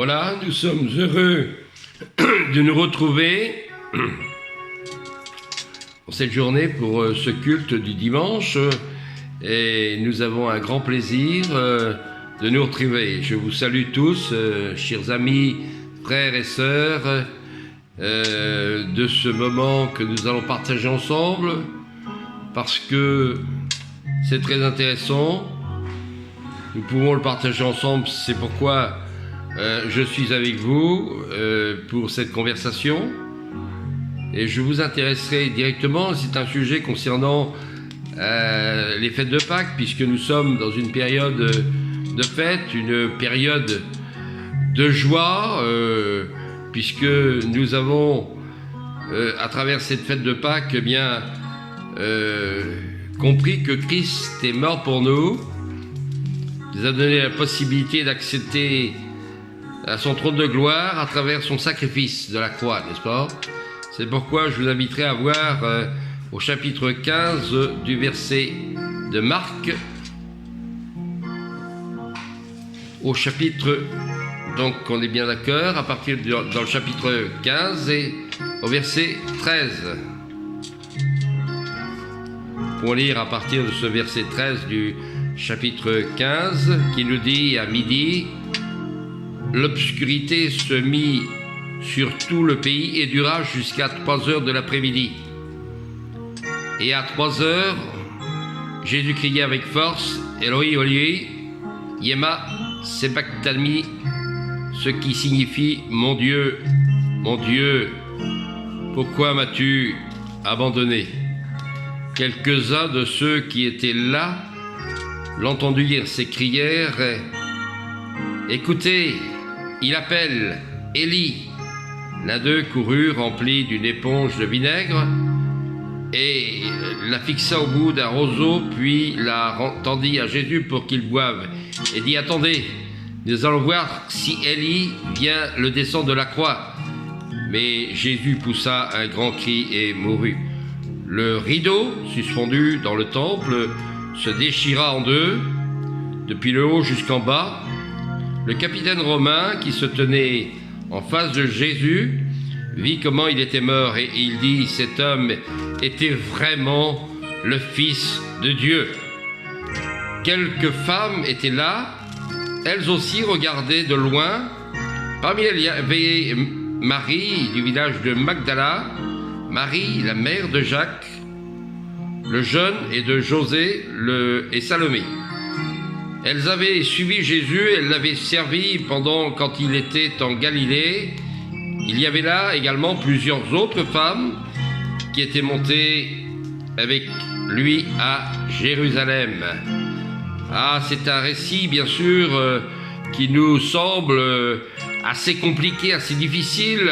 Voilà, nous sommes heureux de nous retrouver pour cette journée, pour ce culte du dimanche. Et nous avons un grand plaisir de nous retrouver. Je vous salue tous, chers amis, frères et sœurs, de ce moment que nous allons partager ensemble, parce que c'est très intéressant. Nous pouvons le partager ensemble, c'est pourquoi je suis avec vous pour cette conversation. Et je vous intéresserai directement, c'est un sujet concernant les fêtes de Pâques, puisque nous sommes dans une période de fête, une période de joie, puisque nous avons, à travers cette fête de Pâques, compris que Christ est mort pour nous. Il nous a donné la possibilité d'accéder à son trône de gloire à travers son sacrifice de la croix, n'est-ce pas? C'est pourquoi je vous inviterai à voir au chapitre 15 du verset de Marc, au chapitre, donc on est bien d'accord, à partir dans le chapitre 15 et au verset 13. Pour lire à partir de ce verset 13 du chapitre 15, qui nous dit: à midi, l'obscurité se mit sur tout le pays et dura jusqu'à 3 heures de l'après-midi. Et à 3 heures, Jésus criait avec force: Eloi, Eloi, lema sabachthani, ce qui signifie: mon Dieu, pourquoi m'as-tu abandonné? Quelques-uns de ceux qui étaient là l'entendirent, s'écrièrent: écoutez, il appelle Élie. L'un d'eux courut, rempli d'une éponge de vinaigre, et la fixa au bout d'un roseau, puis la tendit à Jésus pour qu'il boive, et dit: attendez, nous allons voir si Élie vient le descendre de la croix. Mais Jésus poussa un grand cri et mourut. Le rideau suspendu dans le temple se déchira en deux, depuis le haut jusqu'en bas. Le capitaine romain, qui se tenait en face de Jésus, vit comment il était mort, et il dit: cet homme était vraiment le Fils de Dieu. Quelques femmes étaient là, elles aussi regardaient de loin. Parmi elles, il y avait Marie du village de Magdala, Marie, la mère de Jacques le jeune, et de José et Salomé. Elles avaient suivi Jésus, elles l'avaient servi quand il était en Galilée. Il y avait là également plusieurs autres femmes qui étaient montées avec lui à Jérusalem. Ah, c'est un récit, bien sûr, qui nous semble assez compliqué, assez difficile,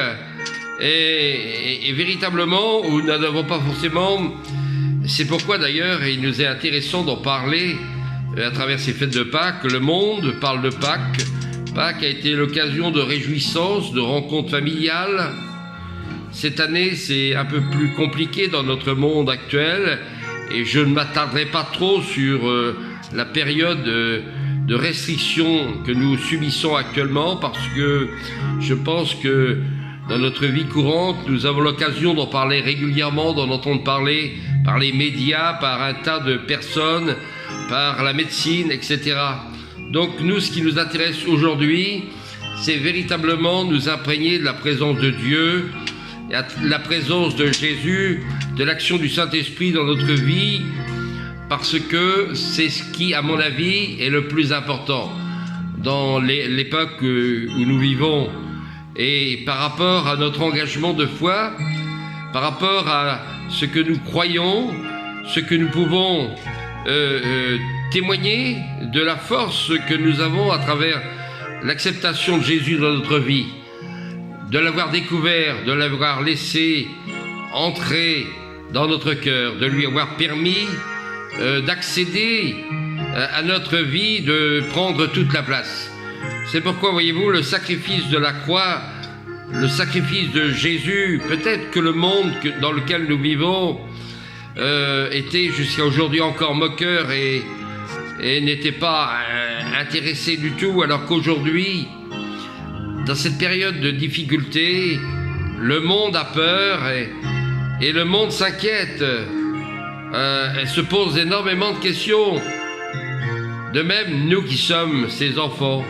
et véritablement, où nous n'avons pas forcément... C'est pourquoi d'ailleurs il nous est intéressant d'en parler à travers ces fêtes de Pâques. Le monde parle de Pâques. Pâques a été l'occasion de réjouissances, de rencontres familiales. Cette année, c'est un peu plus compliqué dans notre monde actuel, et je ne m'attarderai pas trop sur la période de restriction que nous subissons actuellement, parce que je pense que dans notre vie courante, nous avons l'occasion d'en parler régulièrement, d'en entendre parler par les médias, par un tas de personnes, par la médecine, etc. Donc nous, ce qui nous intéresse aujourd'hui, c'est véritablement nous imprégner de la présence de Dieu, la présence de Jésus, de l'action du Saint-Esprit dans notre vie, parce que c'est ce qui, à mon avis, est le plus important dans l'époque où nous vivons. Et par rapport à notre engagement de foi, par rapport à ce que nous croyons, ce que nous pouvons témoigner de la force que nous avons à travers l'acceptation de Jésus dans notre vie, de l'avoir découvert, de l'avoir laissé entrer dans notre cœur, de lui avoir permis d'accéder à notre vie, de prendre toute la place. C'est pourquoi, voyez-vous, le sacrifice de la croix, le sacrifice de Jésus, peut-être que le monde dans lequel nous vivons était jusqu'à aujourd'hui encore moqueur et n'était pas intéressé du tout, alors qu'aujourd'hui, dans cette période de difficulté, le monde a peur et le monde s'inquiète. Elle se pose énormément de questions. De même, nous qui sommes ses enfants,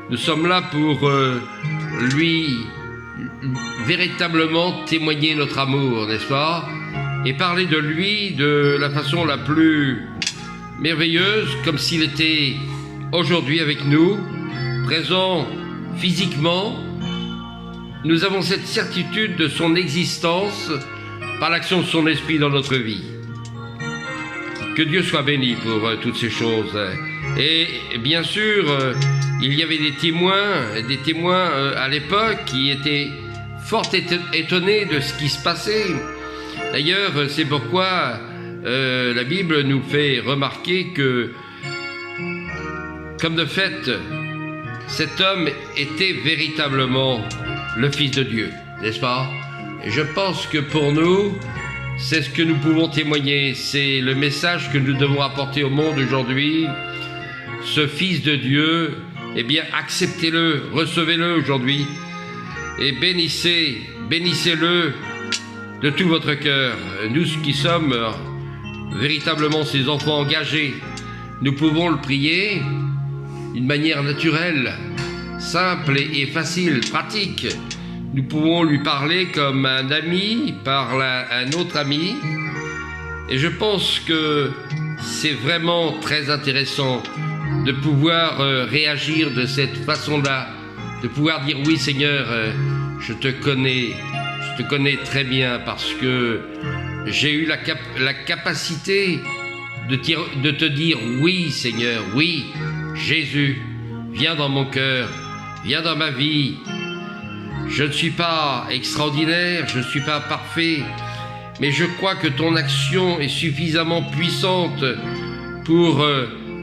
nous sommes là pour lui véritablement témoigner notre amour, n'est-ce pas? Et parler de lui de la façon la plus merveilleuse, comme s'il était aujourd'hui avec nous, présent physiquement. Nous avons cette certitude de son existence par l'action de son esprit dans notre vie. Que Dieu soit béni pour toutes ces choses. Et bien sûr, il y avait des témoins à l'époque qui étaient fort étonnés de ce qui se passait. D'ailleurs, c'est pourquoi la Bible nous fait remarquer que, comme de fait, cet homme était véritablement le Fils de Dieu, n'est-ce pas? Et je pense que pour nous, c'est ce que nous pouvons témoigner, c'est le message que nous devons apporter au monde aujourd'hui. Ce Fils de Dieu, eh bien, acceptez-le, recevez-le aujourd'hui et bénissez-le de tout votre cœur. Nous qui sommes véritablement ses enfants engagés, nous pouvons le prier d'une manière naturelle, simple et facile, pratique. Nous pouvons lui parler comme un ami parle à un autre ami. Et je pense que c'est vraiment très intéressant de pouvoir réagir de cette façon-là, de pouvoir dire oui Seigneur, je te connais très bien parce que j'ai eu la capacité de te dire oui Seigneur, oui Jésus, viens dans mon cœur, viens dans ma vie. Je ne suis pas extraordinaire, je ne suis pas parfait, mais je crois que ton action est suffisamment puissante pour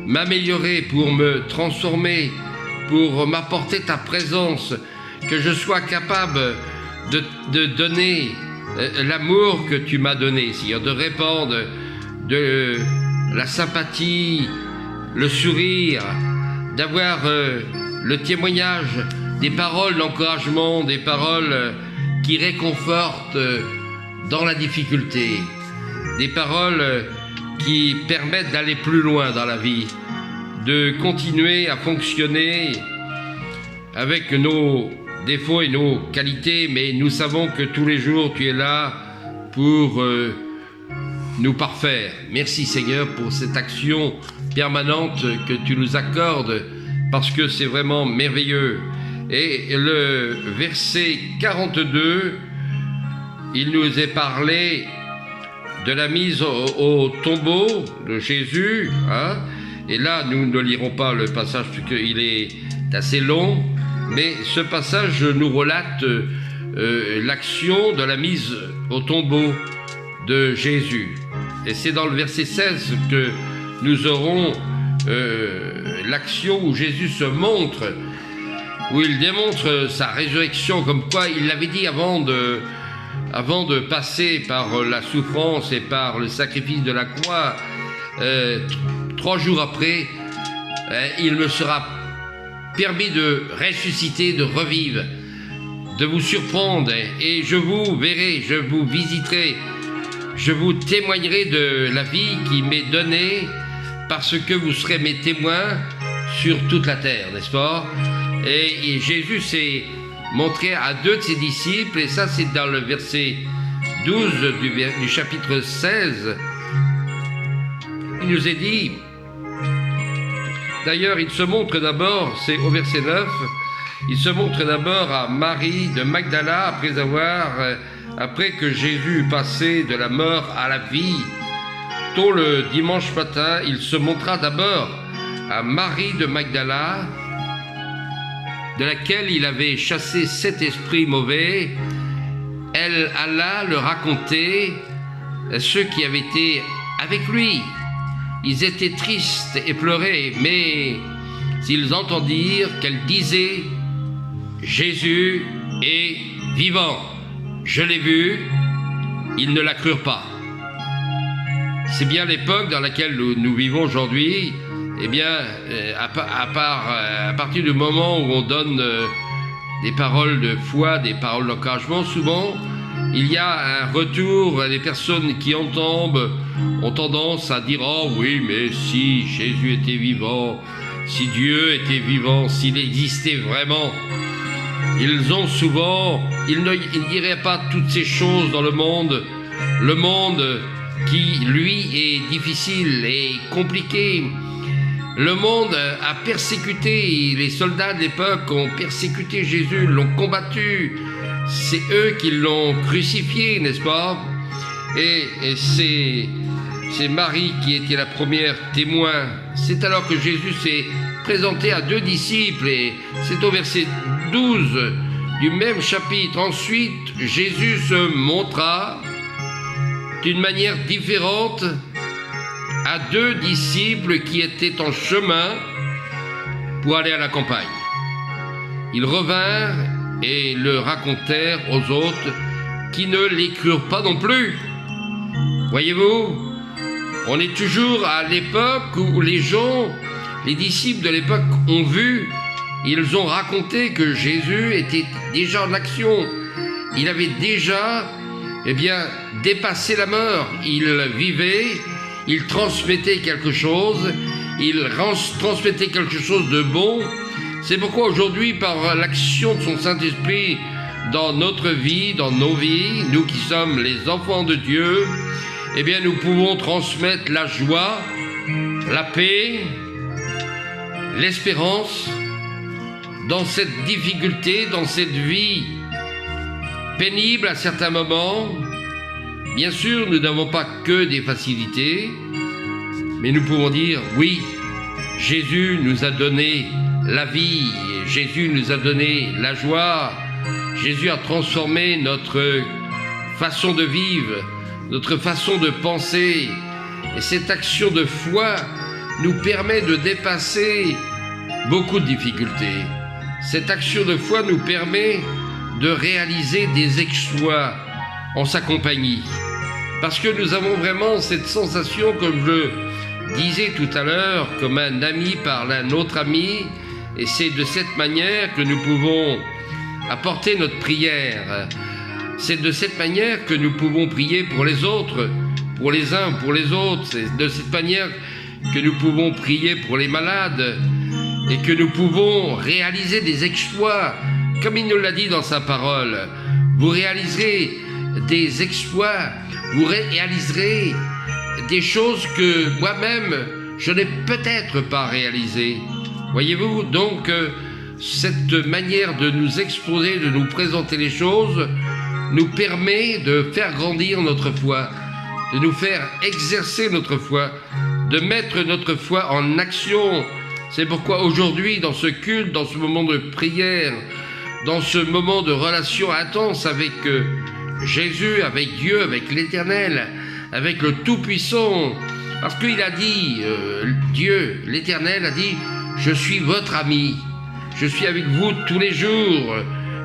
m'améliorer, pour me transformer, pour m'apporter ta présence, que je sois capable de donner l'amour que tu m'as donné, Seigneur, de répandre de la sympathie, le sourire, d'avoir le témoignage, des paroles d'encouragement, des paroles qui réconfortent dans la difficulté, des paroles qui permettent d'aller plus loin dans la vie, de continuer à fonctionner avec nos défauts et nos qualités, mais nous savons que tous les jours tu es là pour nous parfaire. Merci Seigneur pour cette action permanente que tu nous accordes, parce que c'est vraiment merveilleux. Et le verset 42, il nous est parlé de la mise au tombeau de Jésus, hein? Et là, nous ne lirons pas le passage parce qu'il est assez long, mais ce passage nous relate l'action de la mise au tombeau de Jésus. Et c'est dans le verset 16 que nous aurons l'action où Jésus se montre, où il démontre sa résurrection, comme quoi il l'avait dit avant de passer par la souffrance et par le sacrifice de la croix. 3 jours après, il me sera permis de ressusciter, de revivre, de vous surprendre, et je vous verrai, je vous visiterai, je vous témoignerai de la vie qui m'est donnée, parce que vous serez mes témoins sur toute la terre, n'est-ce pas? Et Jésus s'est montré à 2 de ses disciples, et ça c'est dans le verset 12 du chapitre 16. Il nous est dit, d'ailleurs il se montre d'abord, c'est au verset 9, il se montre d'abord à Marie de Magdala après que Jésus eut passé de la mort à la vie. Tôt le dimanche matin, il se montra d'abord à Marie de Magdala, de laquelle il avait chassé 7 esprits mauvais. Elle alla le raconter à ceux qui avaient été avec lui. Ils étaient tristes et pleuraient, mais s'ils entendirent qu'elle disait « Jésus est vivant, je l'ai vu », ils ne la crurent pas. C'est bien l'époque dans laquelle nous vivons aujourd'hui. Eh bien, à partir du moment où on donne des paroles de foi, des paroles d'encouragement, souvent, il y a un retour. Les personnes qui entendent ont tendance à dire « Oh oui, mais si Jésus était vivant, si Dieu était vivant, s'il existait vraiment », ils ont souvent, ils ne diraient pas toutes ces choses dans le monde qui, lui, est difficile et compliqué. Le monde a persécuté, les soldats de l'époque ont persécuté Jésus, l'ont combattu. C'est eux qui l'ont crucifié, n'est-ce pas? Et c'est Marie qui était la première témoin. C'est alors que Jésus s'est présenté à 2 disciples, et c'est au verset 12 du même chapitre. Ensuite, Jésus se montra d'une manière différente à 2 disciples qui étaient en chemin pour aller à la campagne. Ils revinrent et le racontèrent aux autres qui ne les crurent pas non plus. Voyez-vous, on est toujours à l'époque où les disciples de l'époque ont vu, ils ont raconté que Jésus était déjà en action. Il avait déjà, dépassé la mort. Il vivait, il transmettait quelque chose, il transmettait quelque chose de bon. C'est pourquoi aujourd'hui, par l'action de son Saint-Esprit dans notre vie, dans nos vies, nous qui sommes les enfants de Dieu, nous pouvons transmettre la joie, la paix, l'espérance dans cette difficulté, dans cette vie pénible à certains moments. Bien sûr, nous n'avons pas que des facilités, mais nous pouvons dire oui, Jésus nous a donné la vie, Jésus nous a donné la joie, Jésus a transformé notre façon de vivre, notre façon de penser. Et cette action de foi nous permet de dépasser beaucoup de difficultés. Cette action de foi nous permet de réaliser des exploits en sa compagnie. Parce que nous avons vraiment cette sensation, comme je disais tout à l'heure, comme un ami parle à un autre ami, et c'est de cette manière que nous pouvons apporter notre prière. C'est de cette manière que nous pouvons prier pour les autres, pour les uns, pour les autres. C'est de cette manière que nous pouvons prier pour les malades et que nous pouvons réaliser des exploits. Comme il nous l'a dit dans sa parole, vous réaliserez des exploits, vous réaliserez des choses que moi-même, je n'ai peut-être pas réalisées. Voyez-vous, donc, cette manière de nous exposer, de nous présenter les choses, nous permet de faire grandir notre foi, de nous faire exercer notre foi, de mettre notre foi en action. C'est pourquoi aujourd'hui, dans ce culte, dans ce moment de prière, dans ce moment de relation intense avec Jésus, avec Dieu, avec l'Éternel, avec le Tout-Puissant, parce qu'il a dit, Dieu, l'Éternel a dit, je suis votre ami, je suis avec vous tous les jours.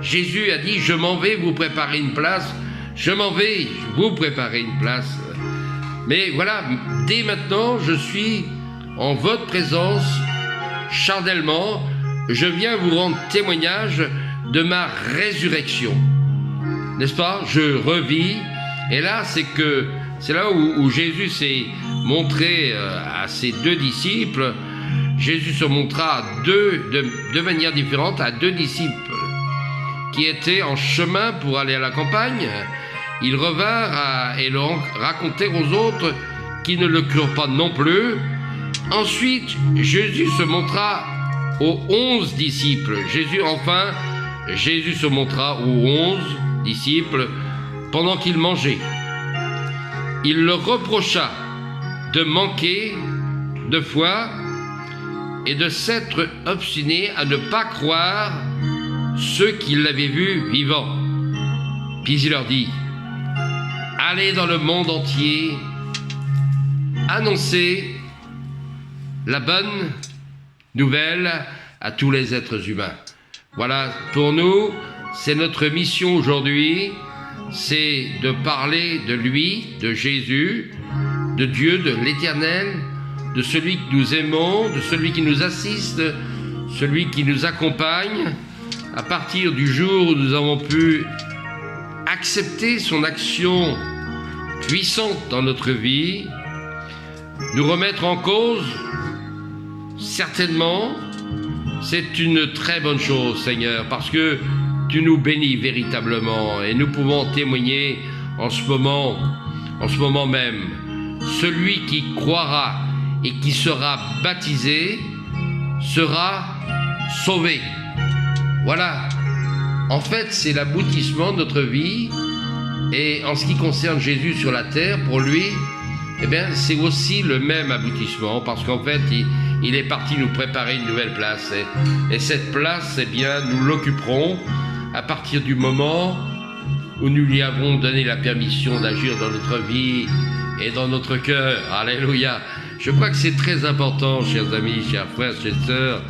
Jésus a dit, je m'en vais vous préparer une place, je m'en vais vous préparer une place. Mais voilà, dès maintenant, je suis en votre présence, charnellement, je viens vous rendre témoignage de ma résurrection. N'est-ce pas? Je revis, et là, c'est là où Jésus s'est montré à ses 2 disciples. Jésus se montra de manière différente à 2 disciples qui étaient en chemin pour aller à la campagne. Ils revinrent et le racontèrent aux autres qui ne le crurent pas non plus. Ensuite, Jésus se montra aux 11 disciples. Jésus se montra aux 11 disciples pendant qu'ils mangeaient. Il leur reprocha de manquer de foi et de s'être obstinés à ne pas croire ceux qui l'avaient vu vivant. Puis il leur dit, allez dans le monde entier, annoncez la bonne nouvelle à tous les êtres humains. Voilà, pour nous, c'est notre mission aujourd'hui, c'est de parler de lui, de Jésus, de Dieu, de l'Éternel, de celui que nous aimons, de celui qui nous assiste, celui qui nous accompagne, à partir du jour où nous avons pu accepter son action puissante dans notre vie, nous remettre en cause, certainement, c'est une très bonne chose, Seigneur, parce que tu nous bénis véritablement et nous pouvons témoigner en ce moment même. Celui qui croira et qui sera baptisé sera sauvé. Voilà. En fait, c'est l'aboutissement de notre vie. Et en ce qui concerne Jésus sur la terre, pour lui, eh bien, c'est aussi le même aboutissement, parce qu'en fait, il est parti nous préparer une nouvelle place. Et cette place, eh bien, nous l'occuperons à partir du moment où nous lui avons donné la permission d'agir dans notre vie et dans notre cœur. Alléluia. Je crois que c'est très important, chers amis, chers frères, chères sœurs.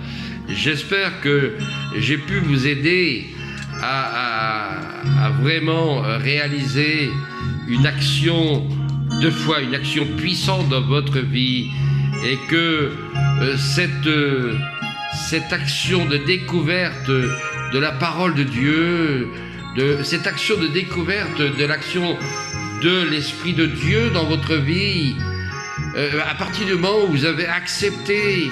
J'espère que j'ai pu vous aider à vraiment réaliser une action de foi, une action puissante dans votre vie, et que cette action de découverte de la parole de Dieu, cette action de découverte de l'action de l'Esprit de Dieu dans votre vie, à partir du moment où vous avez accepté,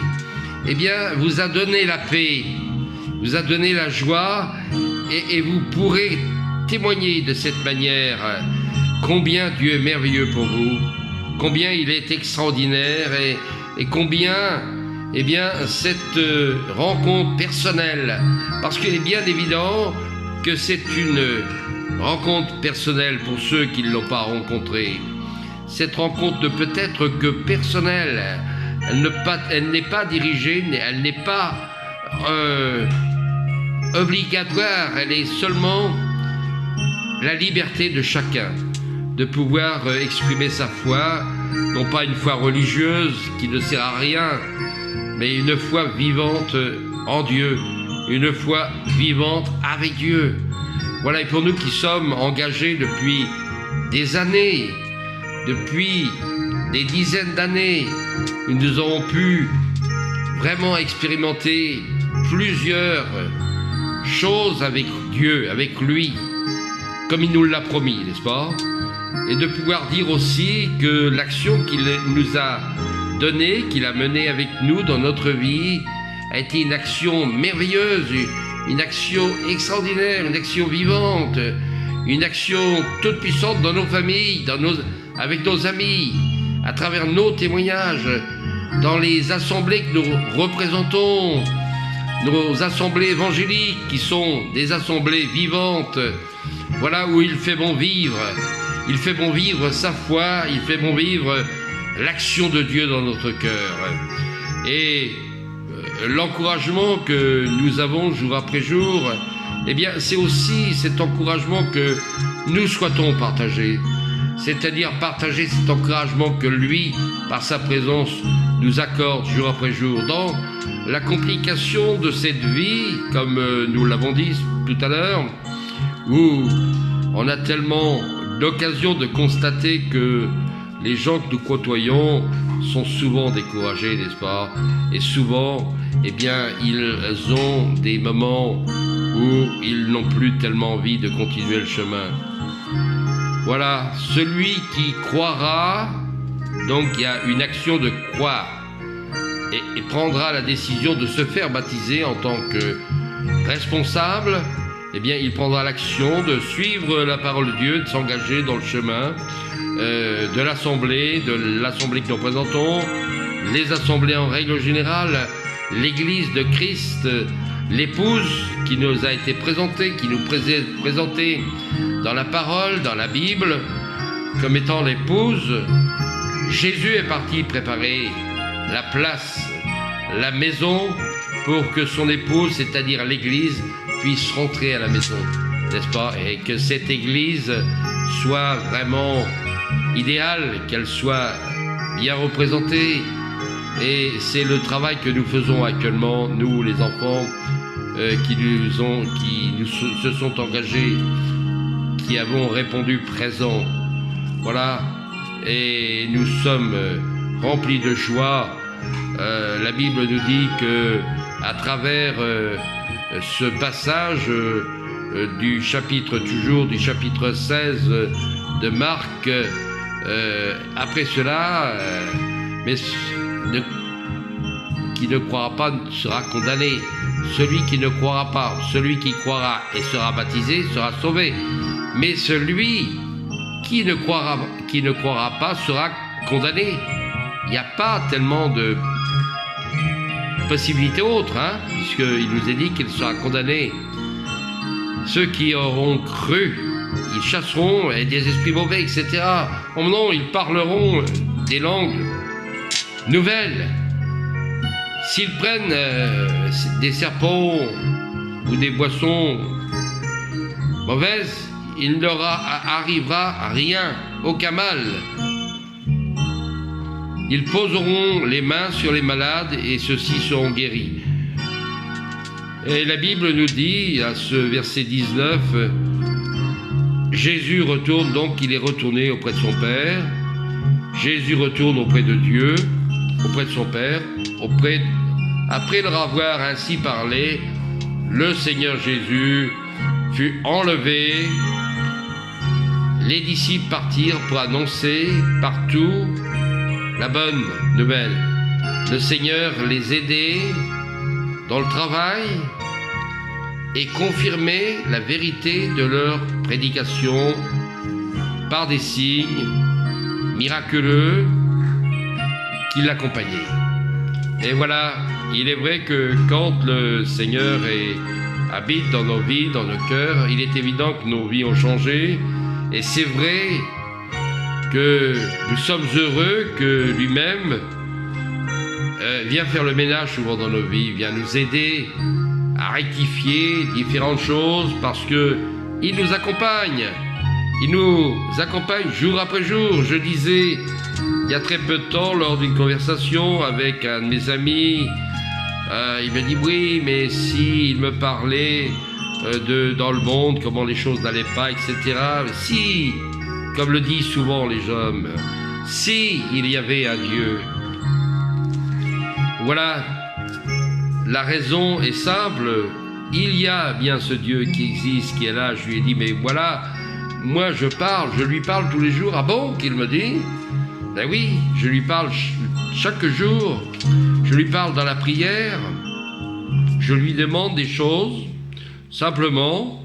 eh bien, vous a donné la paix, vous a donné la joie, et vous pourrez témoigner de cette manière combien Dieu est merveilleux pour vous, combien il est extraordinaire, et combien, eh bien, cette rencontre personnelle, parce qu'il est bien évident que c'est une rencontre personnelle pour ceux qui ne l'ont pas rencontrée. Cette rencontre ne peut être que personnelle. Elle n'est pas dirigée, elle n'est pas obligatoire, elle est seulement la liberté de chacun de pouvoir exprimer sa foi, non pas une foi religieuse qui ne sert à rien, mais une foi vivante en Dieu, une foi vivante avec Dieu. Voilà, et pour nous qui sommes engagés depuis des années, depuis des dizaines d'années, nous avons pu vraiment expérimenter plusieurs choses avec Dieu, avec lui, comme il nous l'a promis, n'est-ce pas? Et de pouvoir dire aussi que l'action qu'il nous a donnée, qu'il a menée avec nous dans notre vie, a été une action merveilleuse, une action extraordinaire, une action vivante, une action toute puissante dans nos familles, avec nos amis, à travers nos témoignages, dans les assemblées que nous représentons, nos assemblées évangéliques qui sont des assemblées vivantes. Voilà où il fait bon vivre. Il fait bon vivre sa foi, il fait bon vivre l'action de Dieu dans notre cœur. Et l'encouragement que nous avons jour après jour, eh bien, c'est aussi cet encouragement que nous souhaitons partager. C'est-à-dire partager cet encouragement que lui, par sa présence, nous accorde jour après jour. Dans la complication de cette vie, comme nous l'avons dit tout à l'heure, où on a tellement l'occasion de constater que les gens que nous côtoyons sont souvent découragés, n'est-ce pas? Et souvent, eh bien, ils ont des moments où ils n'ont plus tellement envie de continuer le chemin. Voilà, celui qui croira, donc il y a une action de croire, et prendra la décision de se faire baptiser en tant que responsable, eh bien, il prendra l'action de suivre la parole de Dieu, de s'engager dans le chemin de l'assemblée que nous représentons, les assemblées en règle générale, l'Église de Christ, l'épouse qui nous a été présentée, qui nous présentée dans la parole, dans la Bible, comme étant l'épouse. Jésus est parti préparer la place, la maison, pour que son épouse, c'est-à-dire l'Église, puisse rentrer à la maison, n'est-ce pas? Et que cette Église soit vraiment idéale, qu'elle soit bien représentée. Et c'est le travail que nous faisons actuellement, nous les enfants qui se sont engagés, qui avons répondu présent. Voilà, et nous sommes remplis de joie. La Bible nous dit que à travers ce passage du chapitre 16 de Marc. Après cela, mais qui ne croira pas sera condamné. Celui qui ne croira pas, celui qui croira et sera baptisé sera sauvé. Mais celui qui ne croira pas sera condamné. Il n'y a pas tellement de possibilités autres, puisqu'il nous est dit qu'il sera condamné. Ceux qui auront cru, ils chasseront des esprits mauvais, etc. Oh non, ils parleront des langues nouvelles. S'ils prennent des serpents ou des boissons mauvaises, il ne leur arrivera rien, aucun mal. Ils poseront les mains sur les malades et ceux-ci seront guéris. Et la Bible nous dit, à ce verset 19, Jésus retourne, donc il est retourné auprès de son Père. Jésus retourne auprès de Dieu, auprès de son Père, après leur avoir ainsi parlé, le Seigneur Jésus fut enlevé. Les disciples partirent pour annoncer partout la bonne nouvelle. Le Seigneur les aidait dans le travail et confirmait la vérité de leur prédication par des signes miraculeux qui l'accompagnaient. Et voilà, il est vrai que quand le Seigneur habite dans nos vies, dans nos cœurs, il est évident que nos vies ont changé. Et c'est vrai que nous sommes heureux que lui-même vient faire le ménage souvent dans nos vies, vient nous aider à rectifier différentes choses parce qu'il nous accompagne. Il nous accompagne jour après jour. Je disais il y a très peu de temps, lors d'une conversation avec un de mes amis, il me dit oui, mais si il me parlait dans le monde, comment les choses n'allaient pas, etc. Si, comme le disent souvent les hommes, si il y avait un Dieu. Voilà, la raison est simple. Il y a bien ce Dieu qui existe, qui est là. Je lui ai dit, mais voilà, moi je lui parle tous les jours. Ah bon, qu'il me dit? Ben oui, je lui parle chaque jour. Je lui parle dans la prière. Je lui demande des choses, simplement.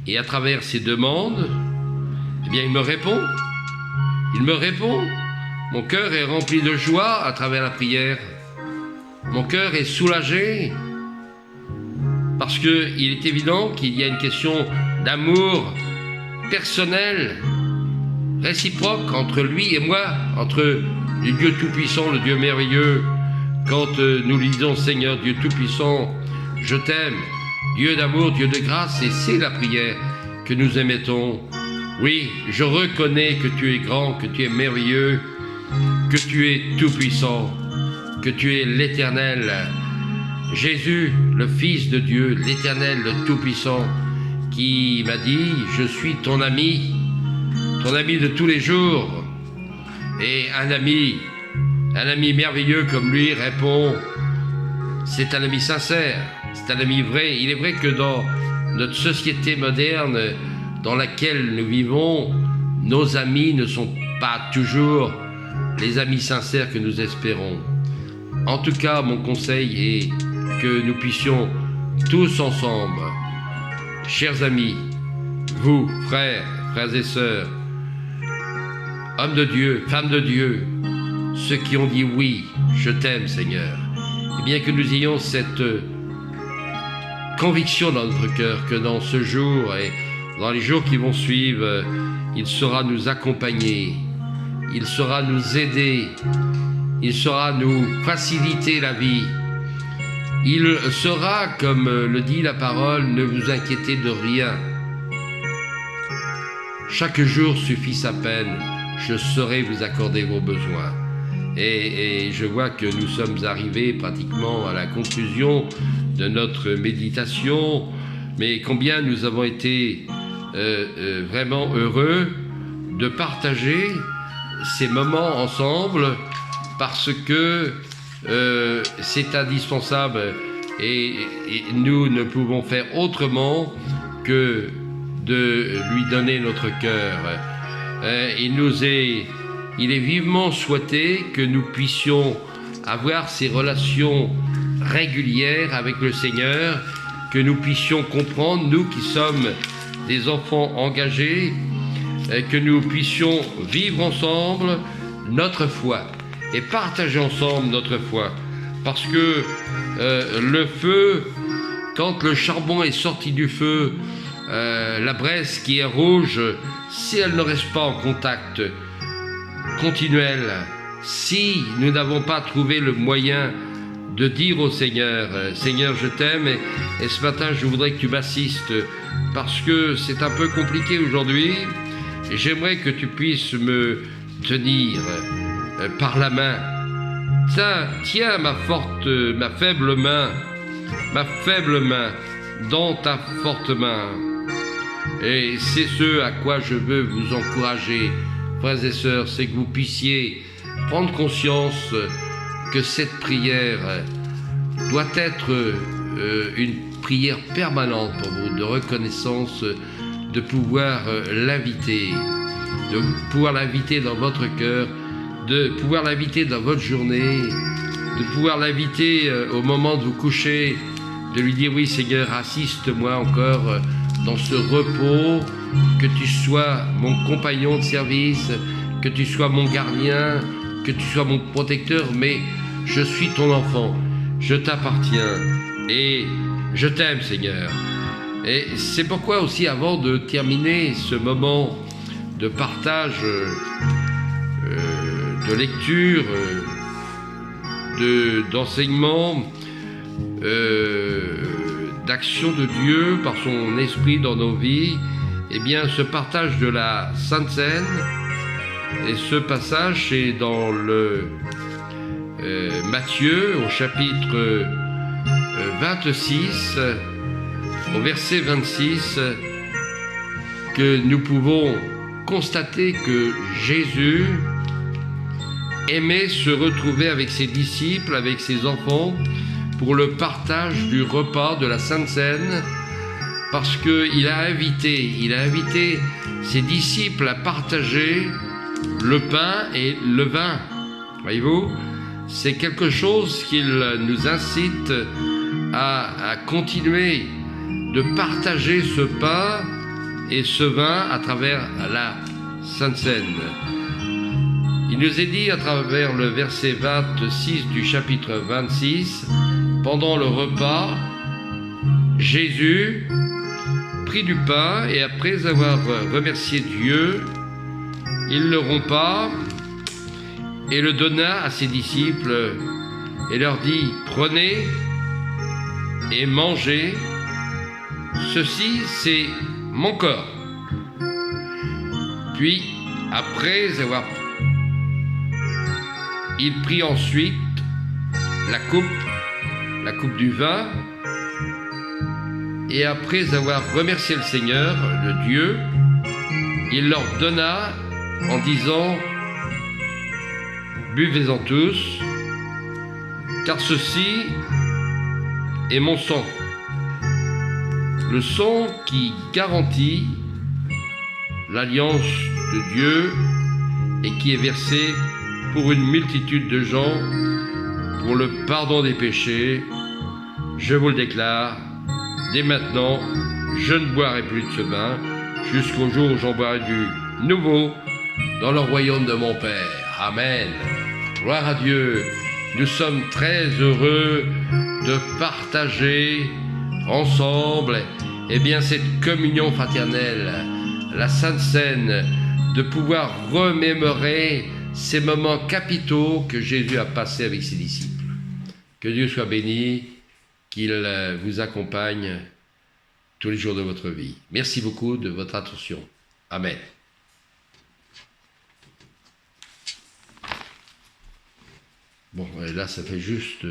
Et à travers ces demandes, eh bien, il me répond. Il me répond. Mon cœur est rempli de joie à travers la prière. Mon cœur est soulagé. Parce qu'il est évident qu'il y a une question d'amour personnel, réciproque entre lui et moi, entre le Dieu Tout-Puissant, le Dieu merveilleux. Quand nous lisons Seigneur Dieu Tout-Puissant, je t'aime, Dieu d'amour, Dieu de grâce, et c'est la prière que nous émettons. Oui, je reconnais que tu es grand, que tu es merveilleux, que tu es Tout-Puissant, que tu es l'Éternel. Jésus, le Fils de Dieu, l'Éternel, le Tout-Puissant, qui m'a dit, je suis ton ami de tous les jours. Et un ami merveilleux comme lui répond, c'est un ami sincère, c'est un ami vrai. Il est vrai que dans notre société moderne dans laquelle nous vivons, nos amis ne sont pas toujours les amis sincères que nous espérons. En tout cas, mon conseil est que nous puissions tous ensemble, chers amis, vous, frères et sœurs, hommes de Dieu, femmes de Dieu, ceux qui ont dit oui, je t'aime Seigneur, et bien que nous ayons cette conviction dans notre cœur que dans ce jour et dans les jours qui vont suivre, il saura nous accompagner, il saura nous aider, il saura nous faciliter la vie. Il sera, comme le dit la parole, ne vous inquiétez de rien. Chaque jour suffit sa peine, je saurai vous accorder vos besoins. Et je vois que nous sommes arrivés pratiquement à la conclusion de notre méditation, mais combien nous avons été vraiment heureux de partager ces moments ensemble, parce que c'est indispensable et nous ne pouvons faire autrement que de lui donner notre cœur. Il est vivement souhaité que nous puissions avoir ces relations régulières avec le Seigneur, que nous puissions comprendre, nous qui sommes des enfants engagés, que nous puissions vivre ensemble notre foi et partager ensemble notre foi. Parce que le feu, quand le charbon est sorti du feu, la braise qui est rouge, si elle ne reste pas en contact continuel, si nous n'avons pas trouvé le moyen de dire au Seigneur, Seigneur, je t'aime, et ce matin, je voudrais que tu m'assistes, parce que c'est un peu compliqué aujourd'hui, et j'aimerais que tu puisses me tenir par la main. Tiens ma faible main dans ta forte main. Et c'est ce à quoi je veux vous encourager, frères et sœurs, c'est que vous puissiez prendre conscience que cette prière doit être une prière permanente pour vous, de reconnaissance, de pouvoir l'inviter, dans votre cœur, de pouvoir l'inviter dans votre journée, de pouvoir l'inviter au moment de vous coucher, de lui dire oui Seigneur, assiste-moi encore dans ce repos, que tu sois mon compagnon de service, que tu sois mon gardien, que tu sois mon protecteur, mais je suis ton enfant, je t'appartiens et je t'aime Seigneur. Et c'est pourquoi aussi, avant de terminer ce moment de partage, de lecture, d'enseignement, d'action de Dieu par son esprit dans nos vies, eh bien ce partage de la Sainte Seine, et ce passage c'est dans le Matthieu au chapitre 26 au verset 26, que nous pouvons constater que Jésus aimait se retrouver avec ses disciples, avec ses enfants, pour le partage du repas de la Sainte Seine, parce qu'il a invité ses disciples à partager le pain et le vin. Voyez-vous, c'est quelque chose qu'il nous incite à continuer de partager ce pain et ce vin à travers la Sainte Seine. Il nous est dit à travers le verset 26 du chapitre 26, pendant le repas, Jésus prit du pain et après avoir remercié Dieu, il le rompa et le donna à ses disciples et leur dit, prenez et mangez, ceci c'est mon corps. Puis après avoir il prit ensuite la coupe du vin, et après avoir remercié le Seigneur, le Dieu, il leur donna en disant, buvez-en tous, car ceci est mon sang, le sang qui garantit l'alliance de Dieu et qui est versé pour une multitude de gens, pour le pardon des péchés. Je vous le déclare, dès maintenant, je ne boirai plus de ce vin, jusqu'au jour où j'en boirai du nouveau dans le royaume de mon Père. Amen. Gloire à Dieu. Nous sommes très heureux de partager ensemble cette communion fraternelle, la Sainte Seine, de pouvoir remémorer ces moments capitaux que Jésus a passés avec ses disciples. Que Dieu soit béni, qu'il vous accompagne tous les jours de votre vie. Merci beaucoup de votre attention. Amen. Bon, là, ça fait juste...